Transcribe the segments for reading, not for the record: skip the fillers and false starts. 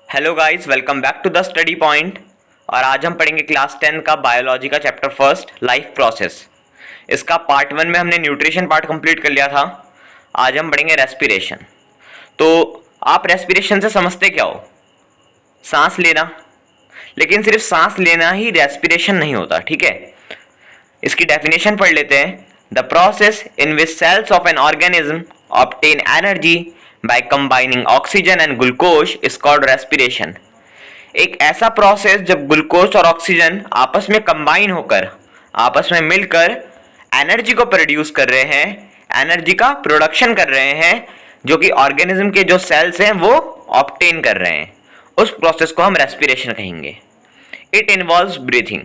Hello guys, welcome back to the study point. और आज हम पढ़ेंगे क्लास 10 का बायोलॉजी का चैप्टर फर्स्ट, लाइफ प्रोसेस। इसका पार्ट 1 में हमने न्यूट्रिशन पार्ट कंप्लीट कर लिया था। आज हम पढ़ेंगे रेस्पिरेशन। तो आप रेस्पिरेशन से समझते क्या हो? सांस लेना। लेकिन सिर्फ सांस लेना ही रेस्पिरेशन नहीं होता, ठीक है। इसकी डेफिनेशन पढ़ लेते हैं। The process in which cells of an organism obtain energy by combining oxygen and glucose is called respiration। एक ऐसा प्रोसेस जब ग्लूकोज और ऑक्सीजन आपस में कंबाइन होकर, आपस में मिलकर एनर्जी को प्रोड्यूस कर रहे हैं, एनर्जी का प्रोडक्शन कर रहे हैं, जो कि ऑर्गेनिज्म के जो सेल्स हैं वो ऑब्टेन कर रहे हैं। उस प्रोसेस को हम रेस्पिरेशन कहेंगे। It involves breathing.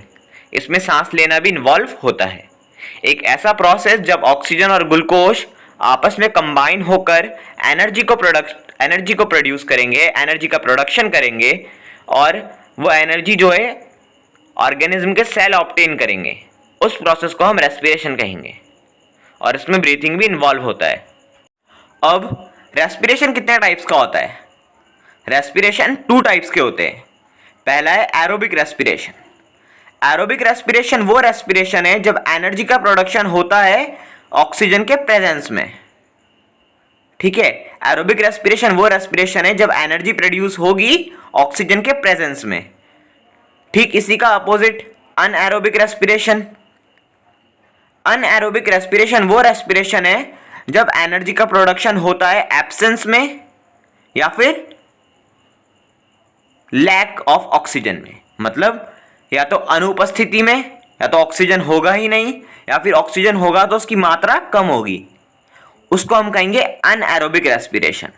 इसमें सांस लेना भी इन्वॉल्व होता है। एक ऐसा प्रोसेस जब ऑक्सीजन और ग्लूकोज आपस में कंबाइन होकर एनर्जी को प्रोड्यूस करेंगे, एनर्जी का प्रोडक्शन करेंगे, और वो एनर्जी जो है ऑर्गेनिज्म के सेल ऑब्टेन करेंगे। उस प्रोसेस को हम रेस्पिरेशन कहेंगे, और इसमें ब्रीथिंग भी इन्वॉल्व होता है। अब रेस्पिरेशन कितने टाइप्स का होता है? रेस्पिरेशन 2 टाइप्स के होते हैं। पहला है एरोबिक रेस्पिरेशन। एरोबिक रेस्पिरेशन वो रेस्पिरेशन है जब एनर्जी का प्रोडक्शन होता है ऑक्सीजन के प्रेजेंस में, ठीक है। एरोबिक रेस्पिरेशन वो रेस्पिरेशन है जब एनर्जी प्रोड्यूस होगी ऑक्सीजन के प्रेजेंस में। ठीक इसी का opposite anaerobic respiration. Anaerobic respiration वो रेस्पिरेशन है जब एनर्जी का प्रोडक्शन होता है एब्सेंस में या फिर लैक ऑफ ऑक्सीजन में। मतलब या तो अनुपस्थिति में, या तो ऑक्सीजन होगा ही नहीं, या फिर ऑक्सीजन होगा तो उसकी मात्रा कम होगी। उसको हम कहेंगे अनएरोबिक रेस्पिरेशन।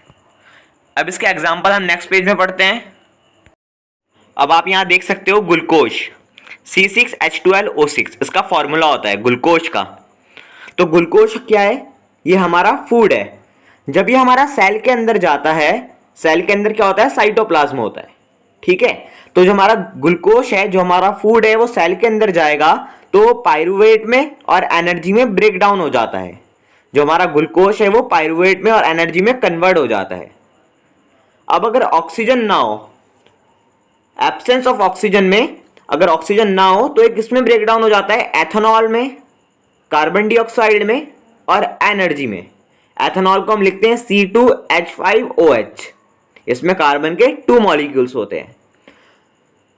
अब इसके एग्जांपल हम नेक्स्ट पेज में पढ़ते हैं। अब आप यहां देख सकते हो ग्लूकोज C6H12O6, इसका फॉर्मूला होता है ग्लूकोज का। तो ग्लूकोज क्या है? ये हमारा फूड है। जब ये हमारा सेल के अंदर जाता है, सेल के अंदर क्या होता है? साइटोप्लाज्म होता है, ठीक है। तो जो हमारा ग्लूकोज है, जो हमारा फूड है, वो सेल के अंदर जाएगा तो पायरूवेट में और एनर्जी में ब्रेक डाउन हो जाता है। जो हमारा ग्लूकोज है वो पायरूवेट में और एनर्जी में कन्वर्ट हो जाता है। अब अगर ऑक्सीजन ना हो, एब्सेंस ऑफ ऑक्सीजन में अगर ऑक्सीजन ना हो तो एक इसमें ब्रेक डाउन हो जाता है एथेनॉल में, कार्बन डाइऑक्साइड में और एनर्जी में। एथेनॉल को हम लिखते हैं C2H5OH। इसमें कार्बन के 2 मॉलिक्यूल्स होते हैं।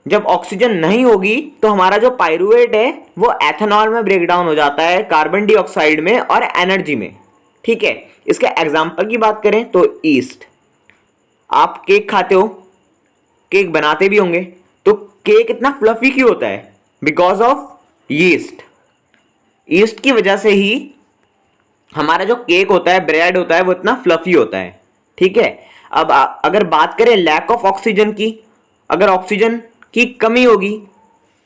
जब ऑक्सीजन नहीं होगी तो हमारा जो पायरूवेट है वो एथेनॉल में ब्रेक डाउन हो जाता है, कार्बन डाइऑक्साइड में और एनर्जी में, ठीक है। इसके एग्जांपल की बात करें तो ईस्ट। आप केक खाते हो, केक बनाते भी होंगे, तो केक इतना फ्लफी क्यों होता है? Because of yeast. यीस्ट की वजह से ही हमारा जो केक होता है, ब्रेड होता है, वो इतना फ्लफी होता है, ठीक है। अब अगर बात करें लैक ऑफ ऑक्सीजन की, अगर ऑक्सीजन की कमी होगी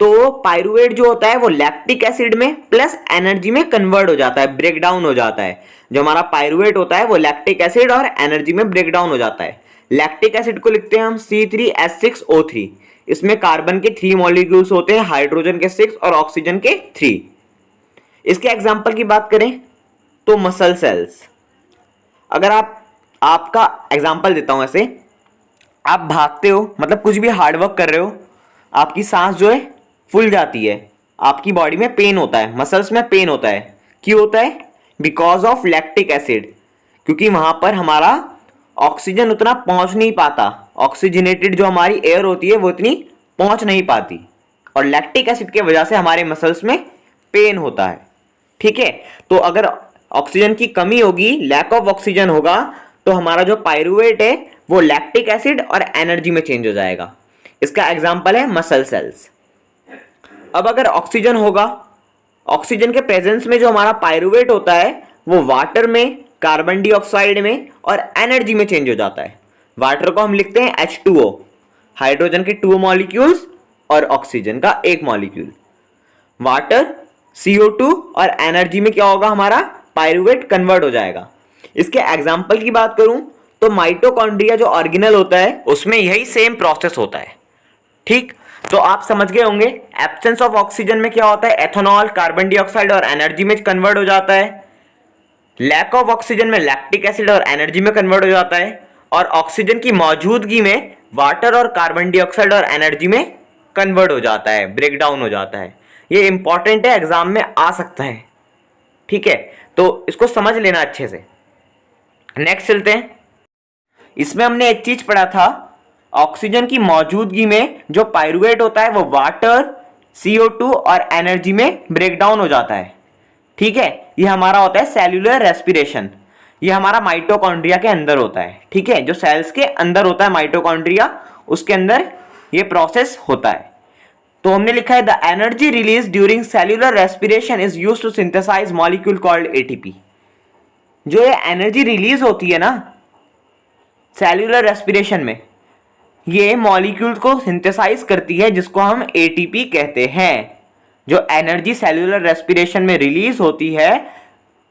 तो पायरूवेट जो होता है वो लैक्टिक एसिड में प्लस एनर्जी में कन्वर्ट हो जाता है, ब्रेक डाउन हो जाता है। जो हमारा पायरूवेट होता है वो लैक्टिक एसिड और एनर्जी में ब्रेक डाउन हो जाता है। लैक्टिक एसिड को लिखते हैं हम C3H6O3। इसमें कार्बन के 3 मॉलिक्यूल्स होते हैं, हाइड्रोजन के 6 और ऑक्सीजन के 3। इसके एग्जाम्पल की बात करें तो मसल सेल्स। अगर आपका एग्जाम्पल देता हूं, ऐसे आप भागते हो, मतलब कुछ भी हार्डवर्क कर रहे हो, आपकी सांस जो है फूल जाती है, आपकी बॉडी में पेन होता है, मसल्स में पेन होता है। क्यों होता है? Because of lactic acid. क्योंकि वहां पर हमारा ऑक्सीजन उतना पहुंच नहीं पाता, ऑक्सीजनेटेड जो हमारी एयर होती है वो इतनी पहुंच नहीं पाती, और लैक्टिक एसिड की वजह से हमारे मसल्स में पेन होता है, ठीक है। तो अगर ऑक्सीजन की कमी होगी, लैक ऑफ ऑक्सीजन होगा, तो हमारा जो पायरूवेट है वो लैक्टिक एसिड और एनर्जी में चेंज हो जाएगा। इसका एग्जांपल है मसल सेल्स। अब अगर ऑक्सीजन होगा, ऑक्सीजन के प्रेजेंस में जो हमारा पायरूवेट होता है वो वाटर में, कार्बन डाइऑक्साइड में और एनर्जी में चेंज हो जाता है। वाटर को हम लिखते हैं H2O, हाइड्रोजन के 2 मॉलिक्यूल्स और ऑक्सीजन का 1 मॉलिक्यूल। वाटर CO2 और एनर्जी में क्या होगा? हमारा पायरूवेट कन्वर्ट हो जाएगा। इसके एग्जाम्पल की बात करूं तो माइटोकॉन्ड्रिया जो ऑर्गेनल होता है उसमें यही सेम प्रोसेस होता है, ठीक। तो आप समझ गए होंगे एब्सेंस ऑफ ऑक्सीजन में क्या होता है? एथेनॉल, कार्बन डाइऑक्साइड और एनर्जी में कन्वर्ट हो जाता है। लैक ऑफ ऑक्सीजन में लैक्टिक एसिड और एनर्जी में कन्वर्ट हो जाता है। और ऑक्सीजन की मौजूदगी में वाटर और कार्बन डाइऑक्साइड और एनर्जी में कन्वर्ट हो जाता है, ब्रेक डाउन हो जाता है। ये इंपॉर्टेंट है, एग्जाम में आ सकता है, ठीक है, तो इसको समझ लेना अच्छे से। नेक्स्ट चलते हैं। इसमें हमने एक चीज पढ़ा था, ऑक्सीजन की मौजूदगी में जो पायरुवेट होता है वो वाटर, CO2 और एनर्जी में ब्रेक डाउन हो जाता है, ठीक है। ये हमारा होता है सेल्यूलर रेस्पिरेशन। ये हमारा माइटोकॉन्ड्रिया के अंदर होता है, ठीक है, जो सेल्स के अंदर होता है माइटोकॉन्ड्रिया, उसके अंदर ये प्रोसेस होता है। तो हमने लिखा है the energy release during cellular respiration is used to synthesise molecule called ATP। जो ये एनर्जी रिलीज होती है ना सेल्यूलर रेस्पिरेशन में, ये मॉलिक्यूल को सिंथेसाइज करती है, जिसको हम ATP कहते हैं। जो एनर्जी सेल्यूलर रेस्पिरेशन में रिलीज होती है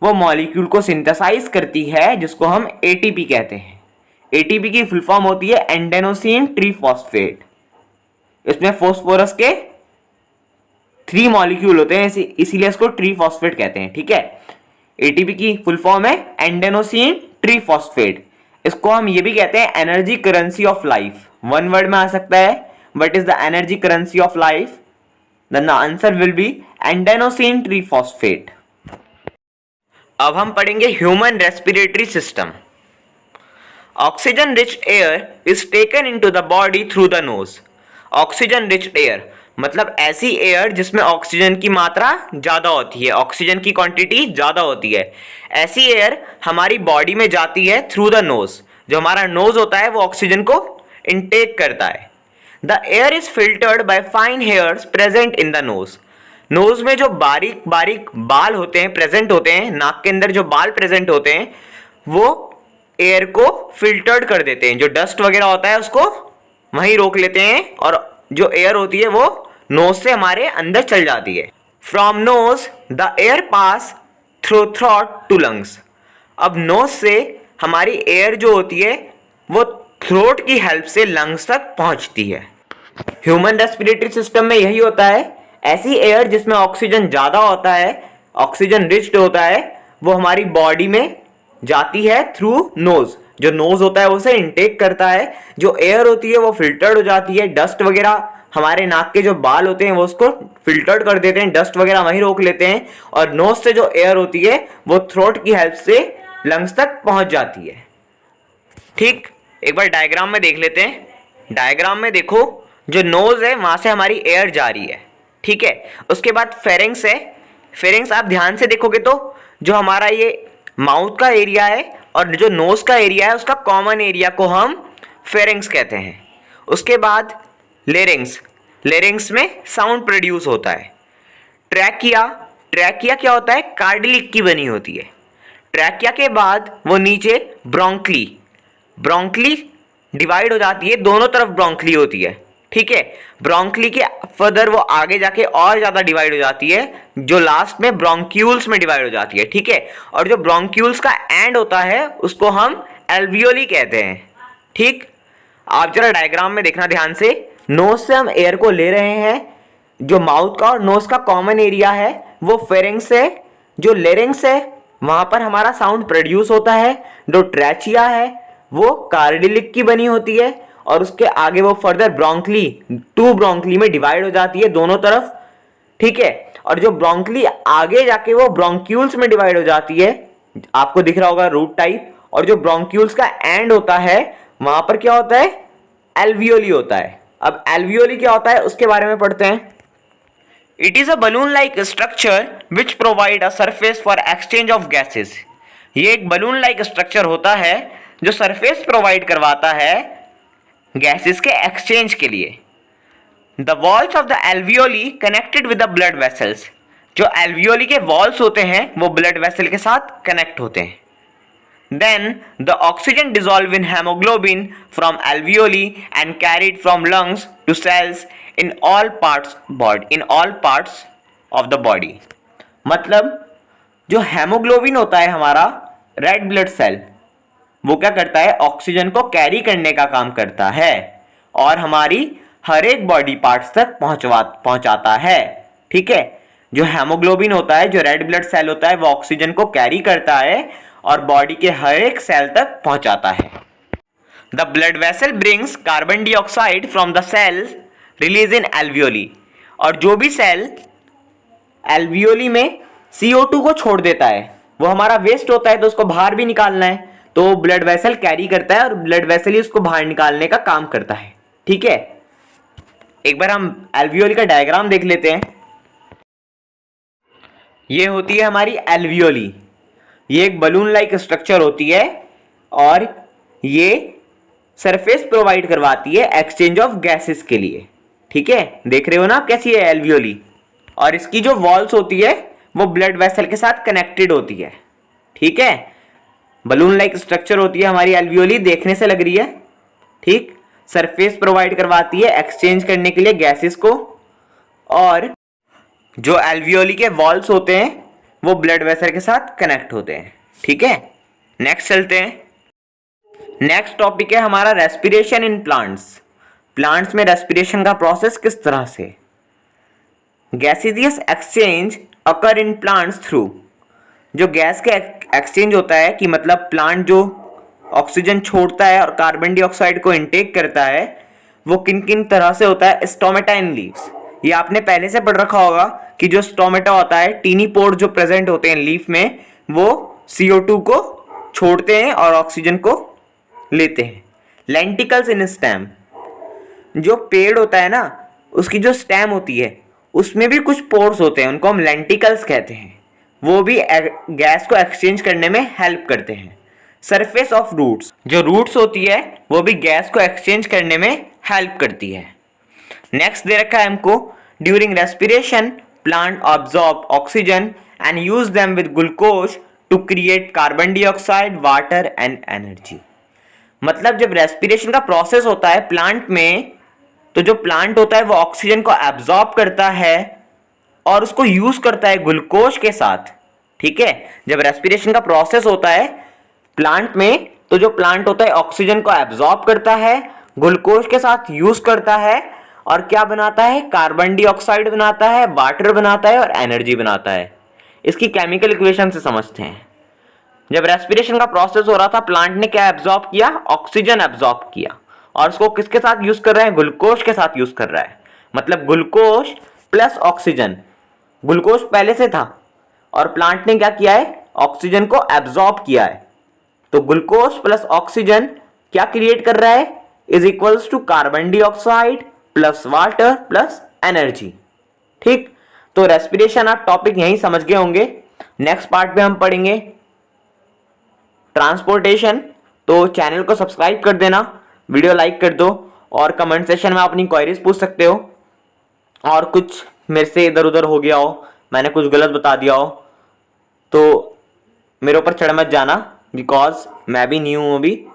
वो मॉलिक्यूल को सिंथेसाइज करती है, जिसको हम ATP कहते हैं। ATP की फुल फॉर्म होती है एंडेनोसिन ट्रीफॉस्फेट। इसमें फोस्फोरस के 3 मॉलिक्यूल होते हैं, इसीलिए इसको ट्रीफॉस्फेट कहते हैं, ठीक है। ATP की फुल फॉर्म है एंडेनोसिन ट्रीफॉस्फेट। इसको हम ये भी कहते हैं energy currency of life. One word में आ सकता है, what is the energy currency of life? Then the answer will be adenosine triphosphate. अब हम पढ़ेंगे human respiratory system. Oxygen rich air is taken into the body through the nose. Oxygen rich air मतलब ऐसी air जिसमें oxygen की मात्रा ज़्यादा होती है, ऑक्सीजन की क्वांटिटी ज़्यादा होती है। ऐसी एयर हमारी बॉडी में जाती है थ्रू द नोज। जो हमारा नोज होता है वो ऑक्सीजन को इनटेक करता है। The air is filtered by fine hairs present in the nose. Nose में जो बारीक बारीक बाल होते हैं, प्रेजेंट होते हैं, नाक के अंदर जो बाल प्रेजेंट होते हैं, वो एयर को फिल्टर्ड कर देते हैं। जो डस्ट वगैरह होता है उसको वहीं रोक लेते हैं और जो एयर होती है वो नोज से हमारे अंदर चल जाती है। From nose the air pass through throat to lungs. अब नोज से हमारी एयर जो होती है वो थ्रोट की हेल्प से लंग्स तक पहुंचती है। ह्यूमन रेस्पिरेटरी सिस्टम में यही होता है, ऐसी एयर जिसमें ऑक्सीजन ज़्यादा होता है, ऑक्सीजन रिच्ड होता है, वो हमारी बॉडी में जाती है थ्रू नोज। जो नोज होता है वो उसे इनटेक करता है। जो एयर होती है वो फिल्टर्ड हो जाती है। डस्ट वगैरह, हमारे नाक के जो बाल होते हैं वो उसको फिल्टर्ड कर देते हैं, डस्ट वगैरह वहीं रोक लेते हैं, और नोज से जो एयर होती है वो थ्रोट की हेल्प से लंग्स तक पहुंच जाती है। ठीक, एक बार डायग्राम में देख लेते हैं। डायग्राम में देखो, जो नोज है वहां से हमारी एयर जा रही है, ठीक है। उसके बाद फेरिंग्स है। फेरिंग्स आप ध्यान से देखोगे तो जो हमारा ये माउथ का एरिया है और जो नोज का एरिया है उसका कॉमन एरिया को हम फेरिंग्स कहते हैं। उसके बाद लेरिंग्स। लेरिंग्स में साउंड प्रोड्यूस होता है। ट्रैकिया। ट्रैकिया क्या होता है? कार्डिलिक की बनी होती है। ट्रैकिया के बाद वो नीचे ब्रोंकली। ब्रोंकली डिवाइड हो जाती है, दोनों तरफ ब्रोंकली होती है, ठीक है। ब्रोंकली के फर्दर वो आगे जाके और ज़्यादा डिवाइड हो जाती है, जो लास्ट में ब्रोंक्यूल्स में डिवाइड हो जाती है, ठीक है। और जो ब्रोंक्यूल्स का एंड होता है उसको हम एल्वियोली कहते हैं, ठीक। आप जरा डायग्राम में देखना ध्यान से। नोज से हम एयर को ले रहे हैं, जो माउथ का और नोज का कॉमन एरिया है वो फेरिंग्स है। जो लेरिंग्स है वहां पर हमारा साउंड प्रोड्यूस होता है। जो ट्रैचिया है वो कार्डिलिक की बनी होती है और उसके आगे वो फर्दर ब्रोंकली, 2 ब्रोंकली में डिवाइड हो जाती है दोनों तरफ, ठीक है। और जो ब्रोंकली आगे जाके वो ब्रोंक्यूल्स में डिवाइड हो जाती है, आपको दिख रहा होगा रूट टाइप। और जो ब्रोंक्यूल्स का एंड होता है वहां पर क्या होता है? एल्वियोली होता है। अब एल्वियोली क्या होता है उसके बारे में पढ़ते हैं। It is a balloon like structure which provide a surface for exchange of gases. ये एक बलून लाइक स्ट्रक्चर होता है जो सरफेस प्रोवाइड करवाता है गैसेस के एक्सचेंज के लिए। The walls of the alveoli connected with the blood vessels. जो एल्वियोली के वॉल्स होते हैं वो ब्लड वेसल के साथ कनेक्ट होते हैं। Then the oxygen dissolve in hemoglobin from alveoli and carried from lungs to cells in all parts of the body. मतलब जो हेमोग्लोबिन होता है हमारा रेड ब्लड सेल, वो क्या करता है? ऑक्सीजन को कैरी करने का काम करता है और हमारी हर एक बॉडी पार्ट्स तक पहुंचाता है, ठीक है। जो हेमोग्लोबिन होता है, जो रेड ब्लड सेल होता है, वो ऑक्सीजन को कैरी करता है और बॉडी के हर एक सेल तक पहुंचाता है। The blood vessel brings carbon dioxide from the cells release in alveoli, और जो भी सेल एल्वियोली में CO2 को छोड़ देता है वो हमारा वेस्ट होता है, तो उसको बाहर भी निकालना है, तो ब्लड वेसल कैरी करता है और ब्लड वेसल ही उसको बाहर निकालने का काम करता है। ठीक है, एक बार हम एल्वियोली का डायग्राम देख लेते हैं। ये होती है हमारी एल्वियोली, ये एक बलून लाइक स्ट्रक्चर होती है और ये सरफेस प्रोवाइड करवाती है एक्सचेंज ऑफ गैसेस के लिए। ठीक है, देख रहे हो ना आप कैसी है एल्वियोली, और इसकी जो वॉल्स होती है वो ब्लड वेसल के साथ कनेक्टेड होती है। ठीक है, बलून लाइक स्ट्रक्चर होती है हमारी एल्वियोली, देखने से लग रही है। ठीक, सरफेस प्रोवाइड करवाती है एक्सचेंज करने के लिए गैसेस को, और जो एल्वियोली के वॉल्स होते हैं वो ब्लड वेसल के साथ कनेक्ट होते हैं। ठीक है, नेक्स्ट चलते हैं। नेक्स्ट टॉपिक है हमारा रेस्पिरेशन इन प्लांट्स। प्लांट्स में रेस्पिरेशन का प्रोसेस किस तरह से। Gaseous exchange occur in plants through, जो गैस के एक्सचेंज होता है कि मतलब प्लांट जो ऑक्सीजन छोड़ता है और कार्बन डाइऑक्साइड को इनटेक करता है वो किन किन तरह से होता है। स्टोमेटा इन लीव्स, ये आपने पहले से पढ़ रखा होगा कि जो स्टोमेटा होता है, टीनी पोर जो प्रेजेंट होते हैं लीफ में, वो CO2 को छोड़ते हैं और ऑक्सीजन को लेते हैं। लेंटिकल्स इन स्टेम, जो पेड़ होता है ना उसकी जो स्टेम होती है उसमें भी कुछ पोर्स होते हैं, उनको हम लेंटिकल्स कहते हैं, वो भी गैस को एक्सचेंज करने में हेल्प करते हैं। सरफेस ऑफ रूट्स, जो रूट्स होती है वो भी गैस को एक्सचेंज करने में हेल्प करती है। नेक्स्ट दे रखा है हमको, during respiration plant absorb oxygen and use them with glucose to create carbon dioxide, water and energy. मतलब जब रेस्पिरेशन का प्रोसेस होता है प्लांट में, तो जो प्लांट होता है वो ऑक्सीजन को एब्जॉर्ब करता है और उसको यूज करता है ग्लूकोज के साथ। ठीक है, जब रेस्पिरेशन का प्रोसेस होता है प्लांट में, तो जो प्लांट होता है ऑक्सीजन को एब्जॉर्ब करता है, ग्लूकोज के साथ यूज करता है और क्या बनाता है, कार्बन डाइऑक्साइड बनाता है, वाटर बनाता है और एनर्जी बनाता है। इसकी केमिकल इक्वेशन से समझते हैं। जब रेस्पिरेशन का प्रोसेस हो रहा था प्लांट ने क्या एब्जॉर्ब किया, ऑक्सीजन एब्जॉर्ब किया, और उसको किसके साथ यूज कर रहा है, ग्लूकोज के साथ यूज कर रहा है। मतलब ग्लूकोज प्लस ऑक्सीजन, ग्लूकोज पहले से था और प्लांट ने क्या किया है, ऑक्सीजन को एब्जॉर्ब किया है, तो ग्लूकोज प्लस ऑक्सीजन क्या क्रिएट कर रहा है, is equals to carbon dioxide plus water plus energy. ठीक, तो रेस्पिरेशन आप टॉपिक यहीं समझ गए होंगे। नेक्स्ट पार्ट में हम पढ़ेंगे ट्रांसपोर्टेशन, तो चैनल को सब्सक्राइब कर देना, वीडियो लाइक कर दो और कमेंट सेक्शन में अपनी क्वेरीज पूछ सकते हो। और कुछ मेरे से इधर उधर हो गया हो, मैंने कुछ गलत बता दिया हो तो मेरे ऊपर चढ़ मत जाना, बिकॉज मैं भी न्यू हूँ, अभी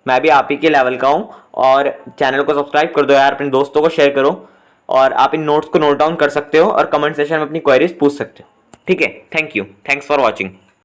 मैं भी आप ही के लेवल का हूँ। और चैनल को सब्सक्राइब कर दो यार, अपने दोस्तों को शेयर करो, और आप इन नोट्स को नोट डाउन कर सकते हो और कमेंट सेक्शन में अपनी क्वेरीज पूछ सकते हो। ठीक है, thank you, thanks for watching.